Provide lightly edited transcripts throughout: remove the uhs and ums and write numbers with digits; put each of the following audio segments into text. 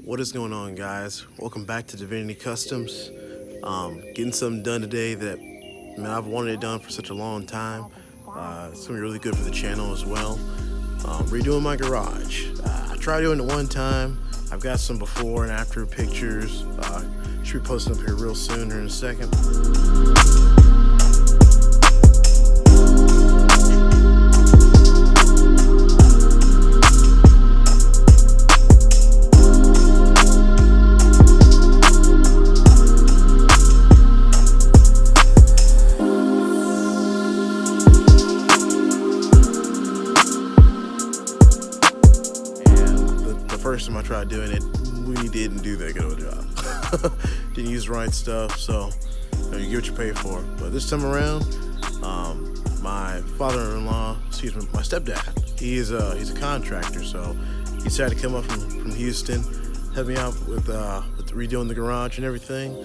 What is going on, guys? Welcome back to Divinity Customs. Getting something done today that, man, I've wanted it done for such a long time. It's gonna be really good for the channel as well. Redoing my garage. I tried doing it one time. I've got some before and after pictures. Should be posting up here real soon here in a second. First time I tried doing it, we didn't do that good of a job. Didn't use the right stuff, so you get what you pay for. But this time around, my father-in-law, excuse me, my stepdad, he's a contractor, so he decided to come up from Houston, help me out with redoing the garage and everything,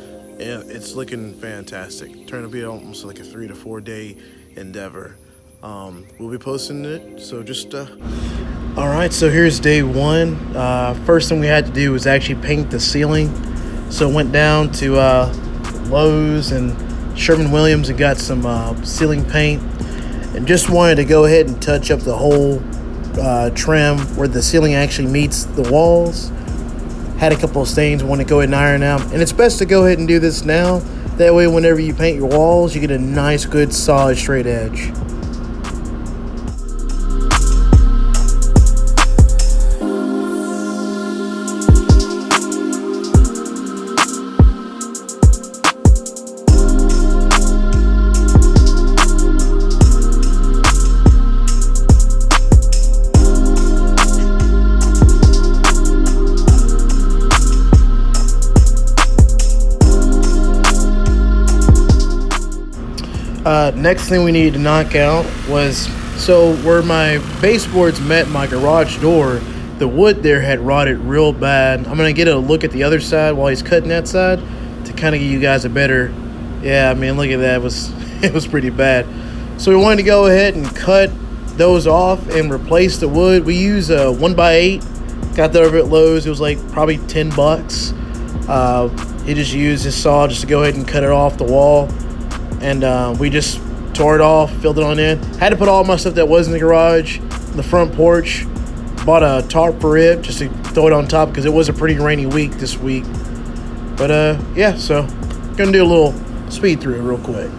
and it's looking fantastic. Trying to be almost like a 3 to 4 day endeavor. We'll be posting it, so just all right, so here's day one. First thing we had to do was actually paint the ceiling. So went down to Lowe's and Sherwin-Williams and got some ceiling paint, and just wanted to go ahead and touch up the whole trim where the ceiling actually meets the walls. Had a couple of stains, want to go ahead and iron out, and it's best to go ahead and do this now. That way, whenever you paint your walls, you get a nice, good, solid, straight edge. Next thing we needed to knock out was, so where my baseboards met my garage door, the wood there had rotted real bad. I'm going to get a look at the other side while he's cutting that side to kind of give you guys a better, yeah, I mean, look at that. It was pretty bad. So we wanted to go ahead and cut those off and replace the wood. We use a 1x8. Got that over at Lowe's. It was like probably $10. He just used his saw just to go ahead and cut it off the wall. And we just tore it off, filled it on in. Had to put all my stuff that was in the garage, the front porch. Bought a tarp for it just to throw it on top because it was a pretty rainy week this week. But yeah, so gonna do a little speed through real quick.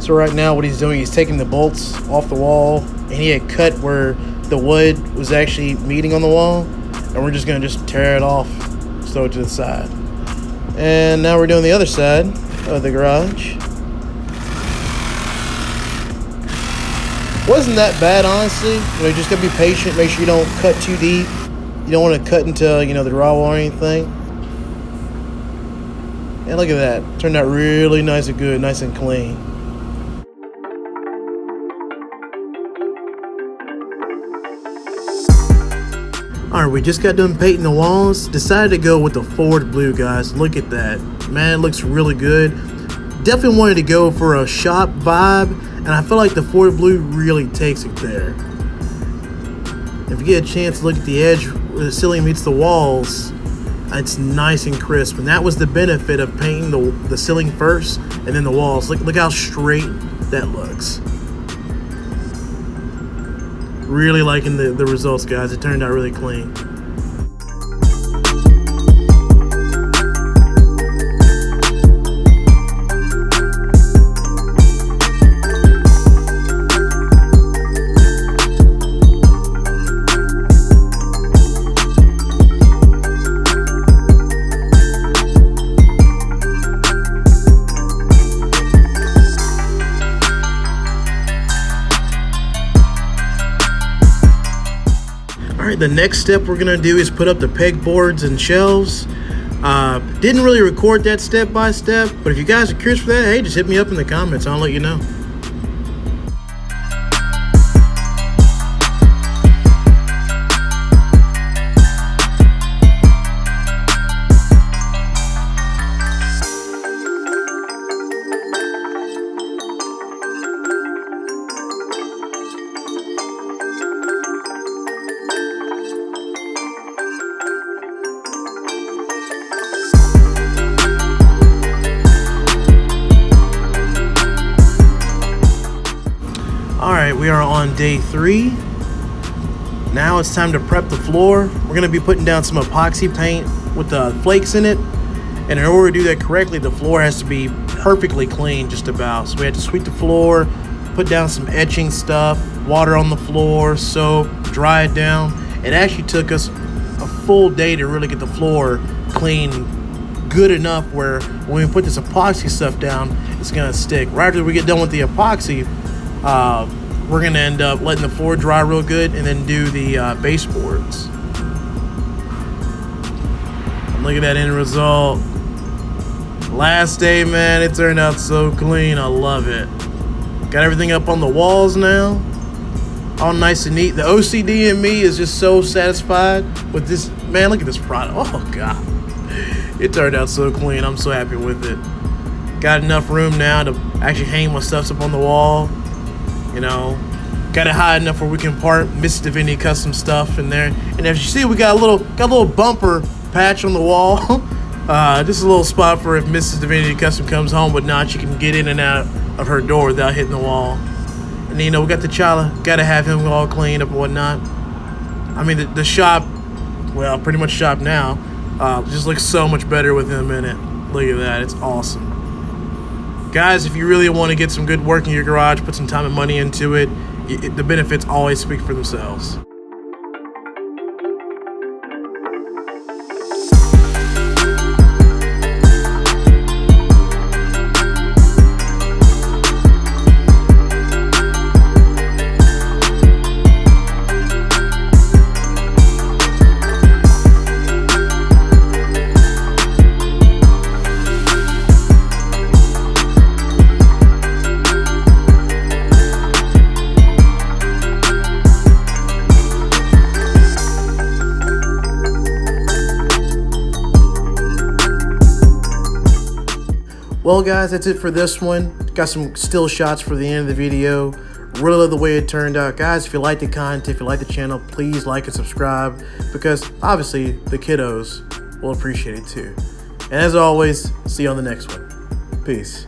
So right now what he's doing, he's taking the bolts off the wall, and he had cut where the wood was actually meeting on the wall, and we're just gonna tear it off, throw it to the side. And now we're doing the other side of the garage. Wasn't that bad, honestly. You just gotta be patient, make sure you don't cut too deep. You don't want to cut into, the drywall or anything. And look at that, turned out really nice and good, nice and clean. Alright, we just got done painting the walls. Decided to go with the forward blue, guys. Look at that. Man, it looks really good. Definitely wanted to go for a shop vibe, and I feel like the forward blue really takes it there. If you get a chance to look at the edge where the ceiling meets the walls, it's nice and crisp. And that was the benefit of painting the ceiling first and then the walls. Look how straight that looks. Really liking the results, guys. It turned out really clean. Alright, the next step we're going to do is put up the pegboards and shelves. Didn't really record that step by step, but if you guys are curious for that, hey, just hit me up in the comments. I'll let you know. All right, we are on day 3. Now it's time to prep the floor. We're gonna be putting down some epoxy paint with the flakes in it. And in order to do that correctly, the floor has to be perfectly clean just about. So we had to sweep the floor, put down some etching stuff, water on the floor, soap, dry it down. It actually took us a full day to really get the floor clean good enough where when we put this epoxy stuff down, it's gonna stick. Right after we get done with the epoxy, we're gonna end up letting the floor dry real good and then do the baseboards. Look at that end result. Last day, man, it turned out so clean. I love it. Got everything up on the walls now. All nice and neat. The OCD in me is just so satisfied with this. Man, look at this product. Oh, God. It turned out so clean. I'm so happy with it. Got enough room now to actually hang my stuff up on the wall. You know, got it high enough where we can park Mrs. Divinity custom stuff in there. And as you see, we got a little bumper patch on the wall. Just a little spot for if Mrs. Divinity custom comes home, but not, she can get in and out of her door without hitting the wall. And then, you know, we got the Chala. Got to have him all cleaned up and whatnot. I mean, the shop, well, pretty much shop now, just looks so much better with him in it. Look at that. It's awesome. Guys, if you really want to get some good work in your garage, put some time and money into it, the benefits always speak for themselves. Well, guys, that's it for this one. Got some still shots for the end of the video. Really love the way it turned out. Guys, if you like the content, if you like the channel, please like and subscribe, because obviously the kiddos will appreciate it too. And as always, see you on the next one. Peace.